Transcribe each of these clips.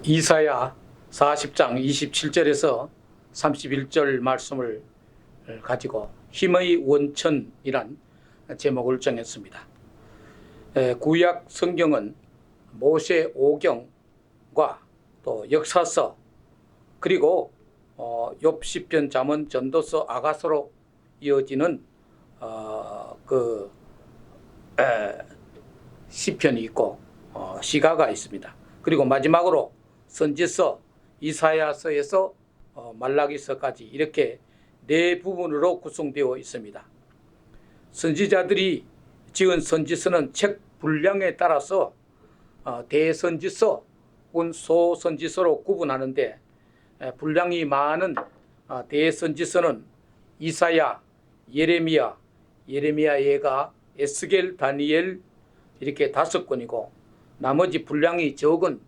이사야 40장 27절에서 31절 말씀을 가지고 힘의 원천이란 제목을 정했습니다. 구약 성경은 모세 오경과 또 역사서 그리고 욥, 시편, 잠언, 전도서, 아가서로 이어지는 시편이 있고 시가가 있습니다. 그리고 마지막으로 선지서, 이사야서에서 말라기서까지 이렇게 네 부분으로 구성되어 있습니다. 선지자들이 지은 선지서는 책 분량에 따라서 대선지서, 소선지서로 구분하는데 분량이 많은 대선지서는 이사야, 예레미야, 예가, 에스겔, 다니엘 이렇게 5권이고 나머지 분량이 적은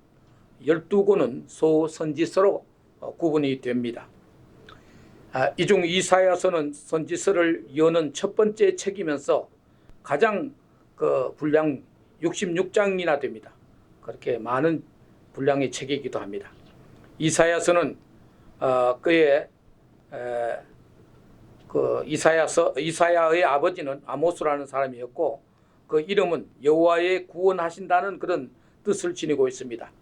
12권은 소선지서로 구분이 됩니다. 이 중 이사야서는 선지서를 여는 첫 번째 책이면서 가장 분량 66장이나 됩니다. 그렇게 많은 분량의 책이기도 합니다. 이사야서는 그의 이사야의 아버지는 아모스라는 사람이었고 그 이름은 여호와의 구원하신다는 그런 뜻을 지니고 있습니다.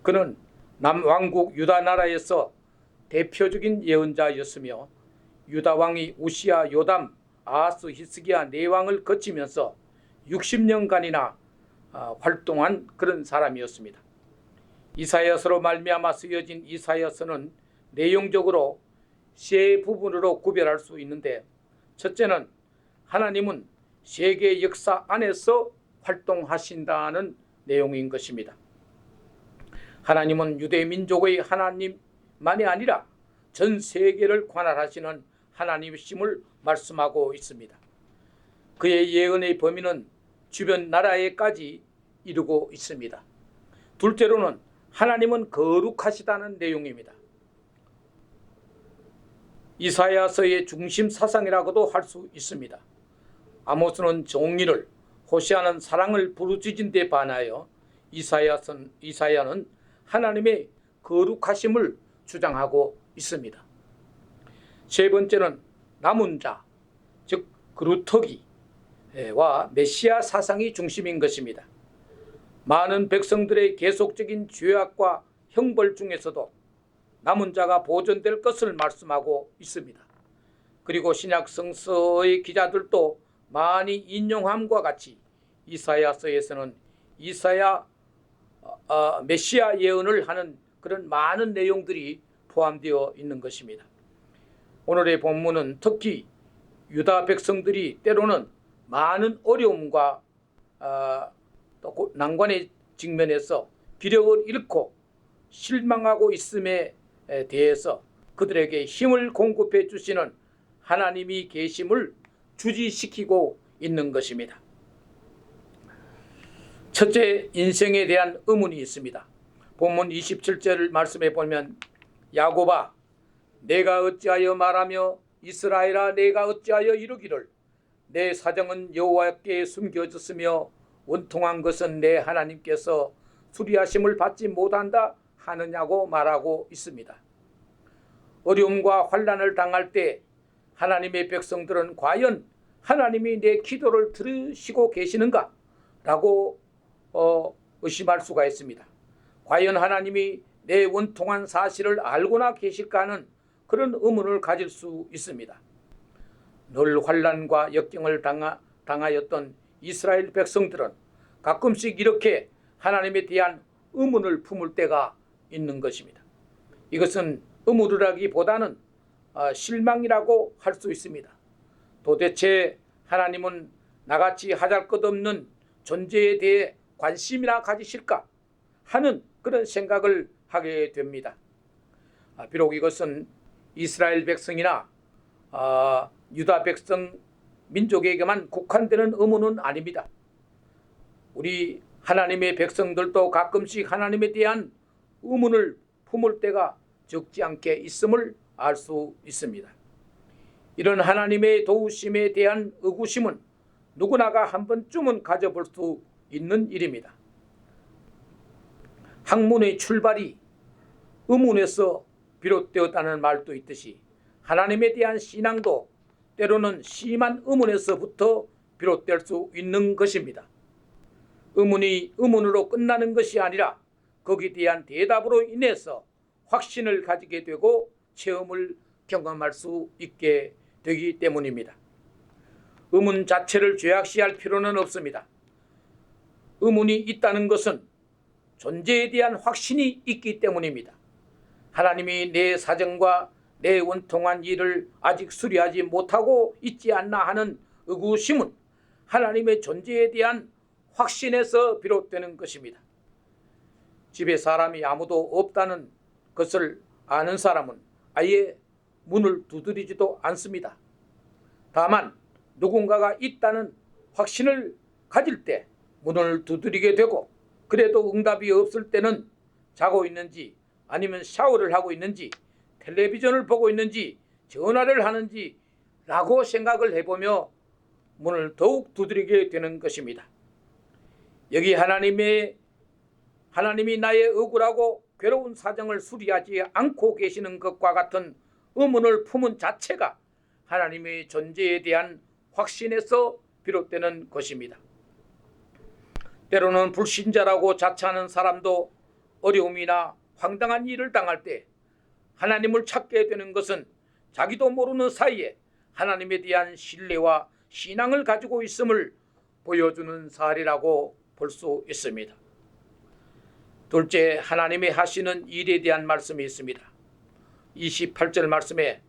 그는 남왕국 유다 나라에서 대표적인 예언자였으며 유다 왕이 우시야, 요담, 아하스, 히스기야 네 왕을 거치면서 60년간이나 활동한 그런 사람이었습니다. 이사야서로 말미암아 쓰여진 이사야서는 내용적으로 세 부분으로 구별할 수 있는데 첫째는 하나님은 세계 역사 안에서 활동하신다는 내용인 것입니다. 하나님은 유대 민족의 하나님만이 아니라 전 세계를 관할하시는 하나님이심을 말씀하고 있습니다. 그의 예언의 범위는 주변 나라에까지 이르고 있습니다. 둘째로는 하나님은 거룩하시다는 내용입니다. 이사야서의 중심 사상이라고도 할 수 있습니다. 아모스는 정의를, 호세아는 사랑을 부르짖은 데 반하여 이사야는 하나님의 거룩하심을 주장하고 있습니다. 세 번째는 남은 자, 즉 그루터기와 메시아 사상이 중심인 것입니다. 많은 백성들의 계속적인 죄악과 형벌 중에서도 남은 자가 보존될 것을 말씀하고 있습니다. 그리고 신약 성서의 기자들도 많이 인용함과 같이 이사야서에서는 메시아 예언을 하는 그런 많은 내용들이 포함되어 있는 것입니다. 오늘의 본문은 특히 유다 백성들이 때로는 많은 어려움과 또 난관의 직면에서 기력을 잃고 실망하고 있음에 대해서 그들에게 힘을 공급해 주시는 하나님이 계심을 주지시키고 있는 것입니다. 첫째, 인생에 대한 의문이 있습니다. 본문 27절 말씀에 보면 야곱아 내가 어찌하여 말하며 이스라엘아 내가 어찌하여 이르기를 내 사정은 여호와께 숨겨졌으며 원통한 것은 내 하나님께서 수리하심을 받지 못한다 하느냐고 말하고 있습니다. 어려움과 환난을 당할 때 하나님의 백성들은 과연 하나님이 내 기도를 들으시고 계시는가? 라고 의심할 수가 있습니다. 과연 하나님이 내 원통한 사실을 알고나 계실까 하는 그런 의문을 가질 수 있습니다. 늘 환난과 역경을 당하였던 이스라엘 백성들은 가끔씩 이렇게 하나님에 대한 의문을 품을 때가 있는 것입니다. 이것은 의문이라기보다는 실망이라고 할 수 있습니다. 도대체 하나님은 나같이 하잘것없는 존재에 대해 관심이나 가지실까 하는 그런 생각을 하게 됩니다. 비록 이것은 이스라엘 백성이나 유다 백성 민족에게만 국한되는 의문은 아닙니다. 우리 하나님의 백성들도 가끔씩 하나님에 대한 의문을 품을 때가 적지 않게 있음을 알 수 있습니다. 이런 하나님의 도우심에 대한 의구심은 누구나가 한 번쯤은 가져볼 수 있는 일입니다. 학문의 출발이 의문에서 비롯되었다는 말도 있듯이 하나님에 대한 신앙도 때로는 심한 의문에서부터 비롯될 수 있는 것입니다. 의문이 의문으로 끝나는 것이 아니라 거기에 대한 대답으로 인해서 확신을 가지게 되고 체험을 경험할 수 있게 되기 때문입니다. 의문 자체를 죄악시할 필요는 없습니다. 의문이 있다는 것은 존재에 대한 확신이 있기 때문입니다. 하나님이 내 사정과 내 원통한 일을 아직 수리하지 못하고 있지 않나 하는 의구심은 하나님의 존재에 대한 확신에서 비롯되는 것입니다. 집에 사람이 아무도 없다는 것을 아는 사람은 아예 문을 두드리지도 않습니다. 다만 누군가가 있다는 확신을 가질 때 문을 두드리게 되고, 그래도 응답이 없을 때는 자고 있는지 아니면 샤워를 하고 있는지 텔레비전을 보고 있는지 전화를 하는지 라고 생각을 해보며 문을 더욱 두드리게 되는 것입니다. 여기 하나님이 나의 억울하고 괴로운 사정을 수리하지 않고 계시는 것과 같은 의문을 품은 자체가 하나님의 존재에 대한 확신에서 비롯되는 것입니다. 때로는 불신자라고 자처하는 사람도 어려움이나 황당한 일을 당할 때 하나님을 찾게 되는 것은 자기도 모르는 사이에 하나님에 대한 신뢰와 신앙을 가지고 있음을 보여주는 사례라고 볼 수 있습니다. 둘째, 하나님이 하시는 일에 대한 말씀이 있습니다. 28절 말씀에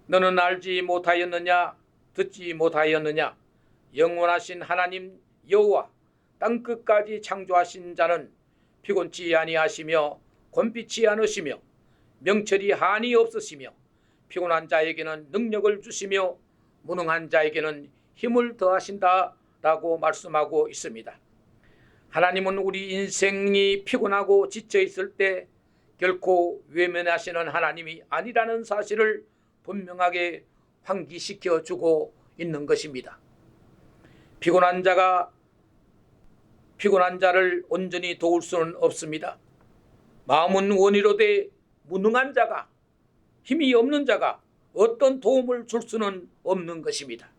너는 알지 못하였느냐 듣지 못하였느냐 영원하신 하나님 여호와 땅끝까지 창조하신 자는 피곤치 아니하시며 곤비치 않으시며 명철이 한이 없으시며 피곤한 자에게는 능력을 주시며 무능한 자에게는 힘을 더하신다 라고 말씀하고 있습니다. 하나님은 우리 인생이 피곤하고 지쳐 있을 때 결코 외면하시는 하나님이 아니라는 사실을 분명하게 환기시켜 주고 있는 것입니다. 피곤한 자를 온전히 도울 수는 없습니다. 마음은 원이로되 무능한 자가, 힘이 없는 자가 어떤 도움을 줄 수는 없는 것입니다.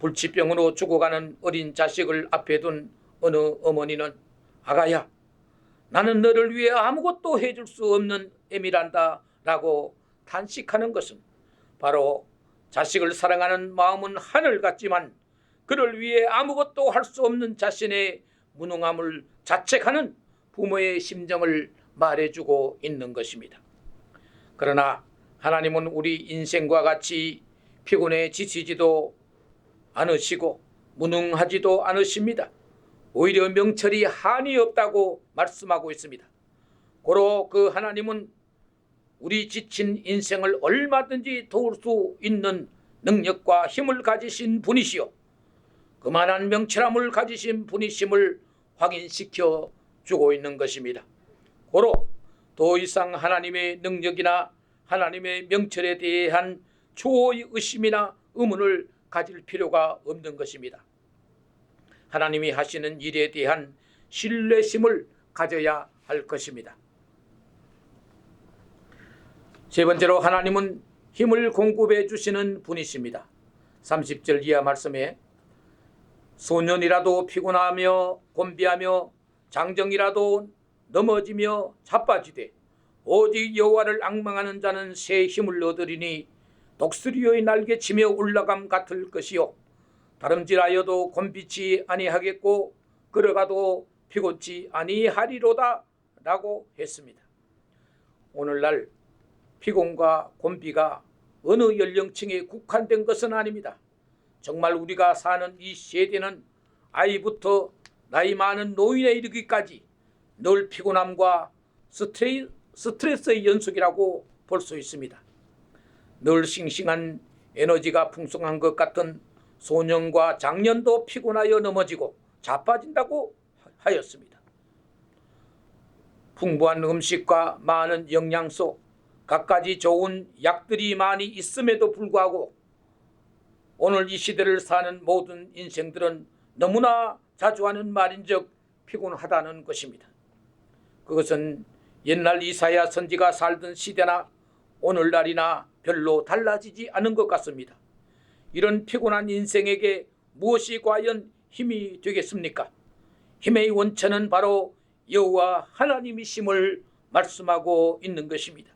불치병으로 죽어가는 어린 자식을 앞에 둔 어느 어머니는 아가야, 나는 너를 위해 아무것도 해줄 수 없는 애미란다 라고 탄식하는 것은 바로 자식을 사랑하는 마음은 하늘 같지만 그를 위해 아무것도 할 수 없는 자신의 무능함을 자책하는 부모의 심정을 말해주고 있는 것입니다. 그러나 하나님은 우리 인생과 같이 피곤해 지치지도 않으시고 무능하지도 않으십니다. 오히려 명철이 한이 없다고 말씀하고 있습니다. 고로 그 하나님은 우리 지친 인생을 얼마든지 도울 수 있는 능력과 힘을 가지신 분이시요 그만한 명철함을 가지신 분이심을 확인시켜 주고 있는 것입니다. 고로 더 이상 하나님의 능력이나 하나님의 명철에 대한 초호의 의심이나 의문을 가질 필요가 없는 것입니다. 하나님이 하시는 일에 대한 신뢰심을 가져야 할 것입니다. 세 번째로 하나님은 힘을 공급해 주시는 분이십니다. 30절 이하 말씀에 소년이라도 피곤하며 곤비하며 장정이라도 넘어지며 자빠지되 오직 여호와를 앙망하는 자는 새 힘을 얻으리니 독수리의 날개치며 올라감 같을 것이요 다름질하여도 곤비치 아니하겠고 걸어가도 피곤치 아니하리로다 라고 했습니다. 오늘날 피곤과 곤비가 어느 연령층에 국한된 것은 아닙니다. 정말 우리가 사는 이 세대는 아이부터 나이 많은 노인에 이르기까지 늘 피곤함과 스트레스의 연속이라고 볼 수 있습니다. 늘 싱싱한 에너지가 풍성한 것 같은 소년과 장년도 피곤하여 넘어지고 자빠진다고 하였습니다. 풍부한 음식과 많은 영양소, 갖가지 좋은 약들이 많이 있음에도 불구하고 오늘 이 시대를 사는 모든 인생들은 너무나 자주 하는 말인즉 피곤하다는 것입니다. 그것은 옛날 이사야 선지가 살던 시대나 오늘날이나 별로 달라지지 않은 것 같습니다. 이런 피곤한 인생에게 무엇이 과연 힘이 되겠습니까? 힘의 원천은 바로 여호와 하나님이심을 말씀하고 있는 것입니다.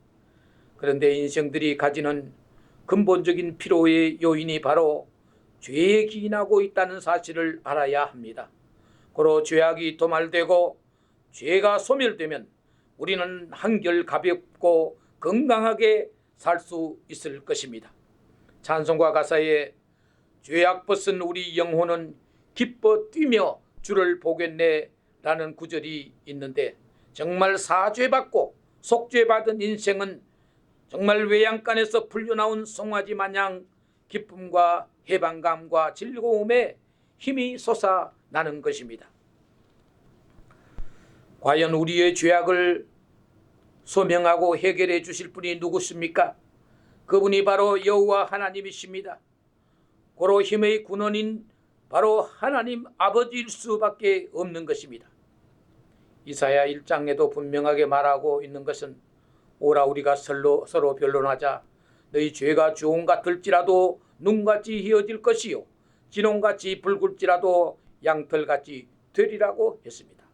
그런데 인생들이 가지는 근본적인 피로의 요인이 바로 죄에 기인하고 있다는 사실을 알아야 합니다. 고로 죄악이 도말되고 죄가 소멸되면 우리는 한결 가볍고 건강하게 살 수 있을 것입니다. 찬송가 가사에 죄악 벗은 우리 영혼은 기뻐 뛰며 주를 보겠네 라는 구절이 있는데, 정말 사죄받고 속죄받은 인생은 정말 외양간에서 풀려나온 송아지 마냥 기쁨과 해방감과 즐거움에 힘이 솟아나는 것입니다. 과연 우리의 죄악을 소명하고 해결해 주실 분이 누구십니까? 그분이 바로 여호와 하나님이십니다. 고로 힘의 근원인 바로 하나님 아버지일 수밖에 없는 것입니다. 이사야 1장에도 분명하게 말하고 있는 것은 오라 우리가 서로 변론하자. 너희 죄가 주홍 같을지라도 눈같이 희어질 것이요 진홍같이 붉을지라도 양털같이 되리라고 했습니다.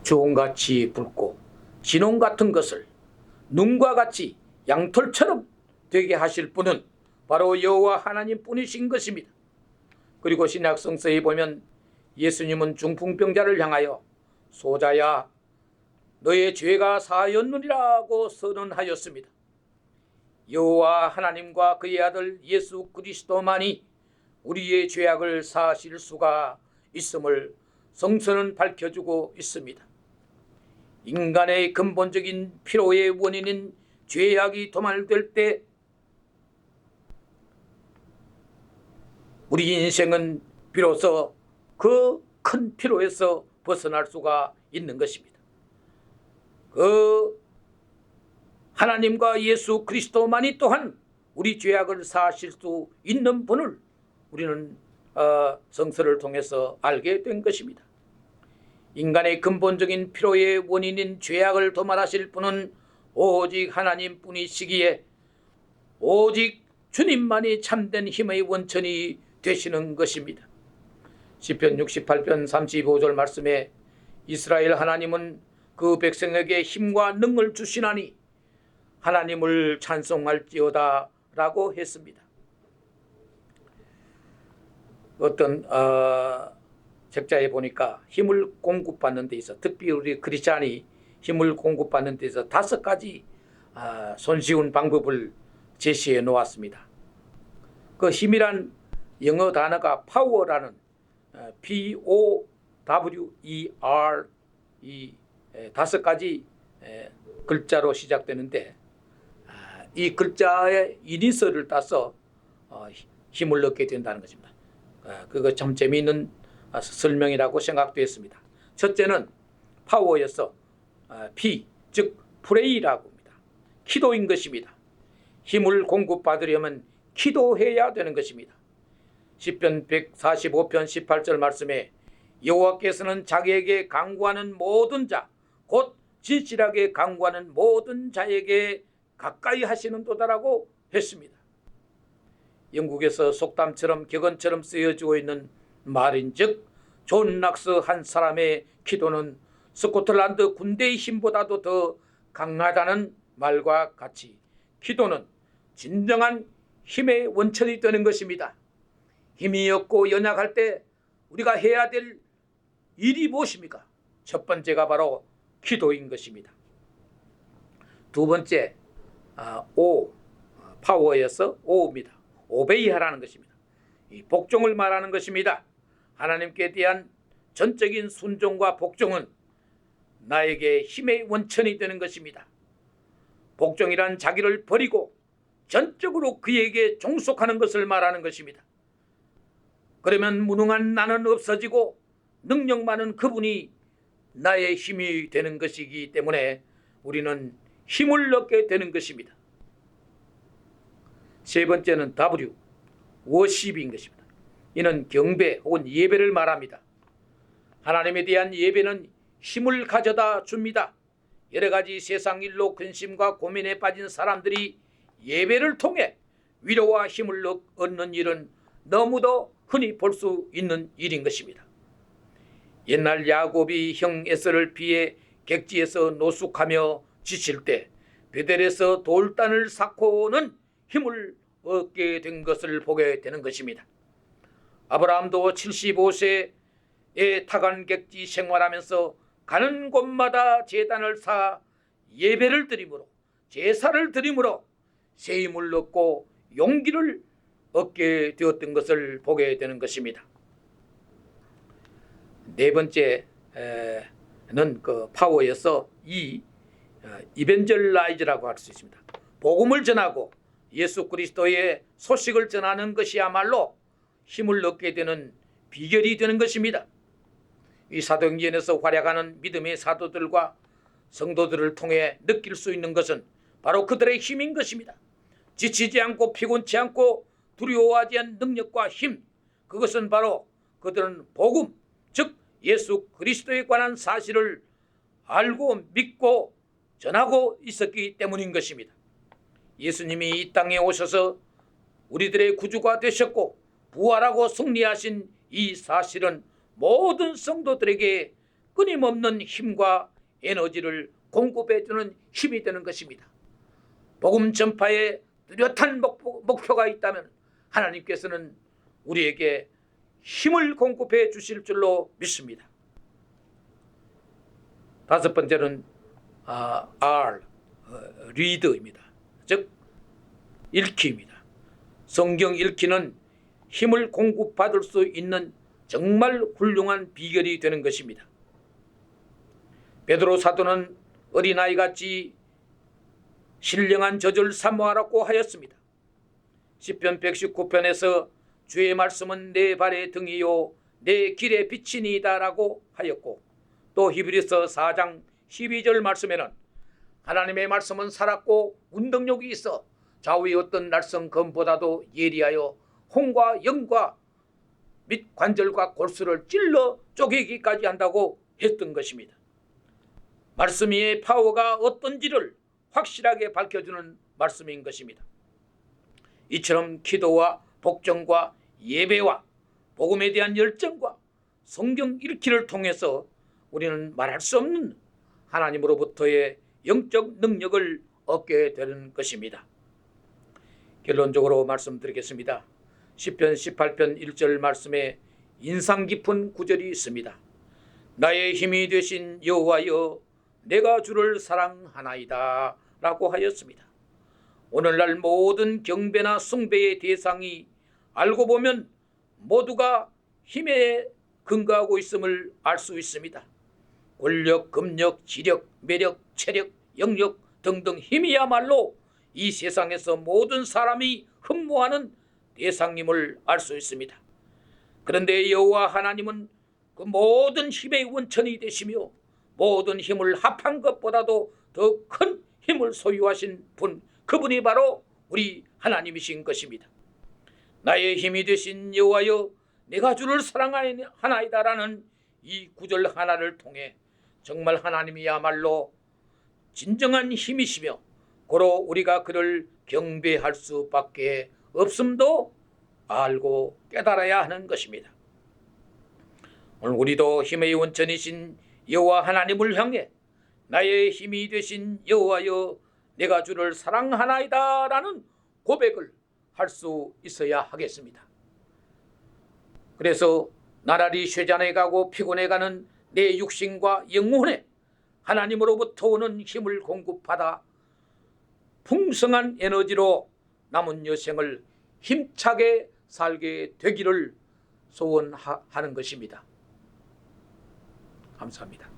주홍같이 붉고 진홍 같은 것을 눈과 같이 양털처럼 되게 하실 분은 바로 여호와 하나님 뿐이신 것입니다. 그리고 신약 성서에 보면 예수님은 중풍병자를 향하여 소자야 너의 죄가 사하였느니라고 선언하였습니다. 여호와 하나님과 그의 아들 예수 그리스도만이 우리의 죄악을 사하실 수가 있음을 성서는 밝혀주고 있습니다. 인간의 근본적인 피로의 원인인 죄악이 도말될 때 우리 인생은 비로소 그 큰 피로에서 벗어날 수가 있는 것입니다. 그 하나님과 예수 그리스도만이 또한 우리 죄악을 사하실 수 있는 분을 우리는 성서를 통해서 알게 된 것입니다. 인간의 근본적인 피로의 원인인 죄악을 도말하실 분은 오직 하나님뿐이시기에 오직 주님만이 참된 힘의 원천이 되시는 것입니다. 시편 68편 35절 말씀에 이스라엘 하나님은 그 백성에게 힘과 능을 주시나니 하나님을 찬송할지어다 라고 했습니다. 어떤 책자에 보니까 힘을 공급받는 데 있어 특히 우리 크리스찬이 힘을 공급받는 데 있어 5가지 손쉬운 방법을 제시해 놓았습니다. 그 힘이란 영어 단어가 파워라는 POWER 이 5가지 글자로 시작되는데 이 글자의 이니셜을 따서 힘을 얻게 된다는 것입니다. 그거 참 재미있는 설명이라고 생각되었습니다. 첫째는 파워여서 P 즉 프레이라고 합니다. 기도인 것입니다. 힘을 공급받으려면 기도해야 되는 것입니다. 시편 145편 18절 말씀에 여호와께서는 자기에게 간구하는 모든 자 곧 진실하게 간구하는 모든 자에게 가까이 하시는도다라고 했습니다. 영국에서 속담처럼 격언처럼 쓰여지고 있는 말인즉 존 락스 한 사람의 기도는 스코틀랜드 군대의 힘보다도 더 강하다는 말과 같이 기도는 진정한 힘의 원천이 되는 것입니다. 힘이 없고 연약할 때 우리가 해야 될 일이 무엇입니까? 첫 번째가 바로 기도인 것입니다. 두 번째 파워에서 오입니다. 오베이하라는 것입니다. 이 복종을 말하는 것입니다. 하나님께 대한 전적인 순종과 복종은 나에게 힘의 원천이 되는 것입니다. 복종이란 자기를 버리고 전적으로 그에게 종속하는 것을 말하는 것입니다. 그러면 무능한 나는 없어지고 능력 많은 그분이 나의 힘이 되는 것이기 때문에 우리는 힘을 얻게 되는 것입니다. 세 번째는 W, 워십인 것입니다. 이는 경배 혹은 예배를 말합니다. 하나님에 대한 예배는 힘을 가져다 줍니다. 여러 가지 세상 일로 근심과 고민에 빠진 사람들이 예배를 통해 위로와 힘을 얻는 일은 너무도 흔히 볼 수 있는 일인 것입니다. 옛날 야곱이 형 에서를 피해 객지에서 노숙하며 지칠 때 베델에서 돌단을 쌓고는 힘을 얻게 된 것을 보게 되는 것입니다. 아브라함도 75세에 타간 객지 생활하면서 가는 곳마다 제단을 쌓아 예배를 드림으로 제사를 드림으로 새 힘을 얻고 용기를 얻게 되었던 것을 보게 되는 것입니다. 네 번째는 그 파워에서 이벤젤라이즈라고 할 수 있습니다. 복음을 전하고 예수 그리스도의 소식을 전하는 것이야말로 힘을 얻게 되는 비결이 되는 것입니다. 이 사도행전에서 활약하는 믿음의 사도들과 성도들을 통해 느낄 수 있는 것은 바로 그들의 힘인 것입니다. 지치지 않고 피곤치 않고 두려워하지 않는 능력과 힘, 그것은 바로 그들은 복음, 즉 예수 그리스도에 관한 사실을 알고 믿고 전하고 있었기 때문인 것입니다. 예수님이 이 땅에 오셔서 우리들의 구주가 되셨고 부활하고 승리하신 이 사실은 모든 성도들에게 끊임없는 힘과 에너지를 공급해주는 힘이 되는 것입니다. 복음 전파에 뚜렷한 목표가 있다면 하나님께서는 우리에게 힘을 공급해 주실 줄로 믿습니다. 다섯 번째는 리드입니다. 즉 읽기입니다. 성경 읽기는 힘을 공급받을 수 있는 정말 훌륭한 비결이 되는 것입니다. 베드로 사도는 어린아이같이 신령한 젖을 사모하라고 하였습니다. 시편 119편에서 주의 말씀은 내 발의 등이요 내 길의 빛이니이다 라고 하였고, 또 히브리서 4장 12절 말씀에는 하나님의 말씀은 살았고 운동력이 있어 좌우의 어떤 날성 검보다도 예리하여 홍과 영과 및 관절과 골수를 찔러 쪼개기까지 한다고 했던 것입니다. 말씀의 파워가 어떤지를 확실하게 밝혀주는 말씀인 것입니다. 이처럼 기도와 복종과 예배와 복음에 대한 열정과 성경 읽기를 통해서 우리는 말할 수 없는 하나님으로부터의 영적 능력을 얻게 되는 것입니다. 결론적으로 말씀드리겠습니다. 시편 18편 1절 말씀에 인상 깊은 구절이 있습니다. 나의 힘이 되신 여호와여 내가 주를 사랑하나이다 라고 하였습니다. 오늘날 모든 경배나 숭배의 대상이 알고 보면 모두가 힘에 근거하고 있음을 알 수 있습니다. 권력, 금력, 지력, 매력, 체력, 영역 등등 힘이야말로 이 세상에서 모든 사람이 흠모하는 대상임을 알 수 있습니다. 그런데 여호와 하나님은 그 모든 힘의 원천이 되시며 모든 힘을 합한 것보다도 더 큰 힘을 소유하신 분, 그분이 바로 우리 하나님이신 것입니다. 나의 힘이 되신 여호와여 내가 주를 사랑하나이다라는 이 구절 하나를 통해 정말 하나님이야말로 진정한 힘이시며 고로 우리가 그를 경배할 수밖에 없음도 알고 깨달아야 하는 것입니다. 오늘 우리도 힘의 원천이신 여호와 하나님을 향해 나의 힘이 되신 여호와여 내가 주를 사랑하나이다 라는 고백을 할 수 있어야 하겠습니다. 그래서 나날이 쇠잔해가고 피곤해가는 내 육신과 영혼에 하나님으로부터 오는 힘을 공급받아 풍성한 에너지로 남은 여생을 힘차게 살게 되기를 소원하는 것입니다. 감사합니다.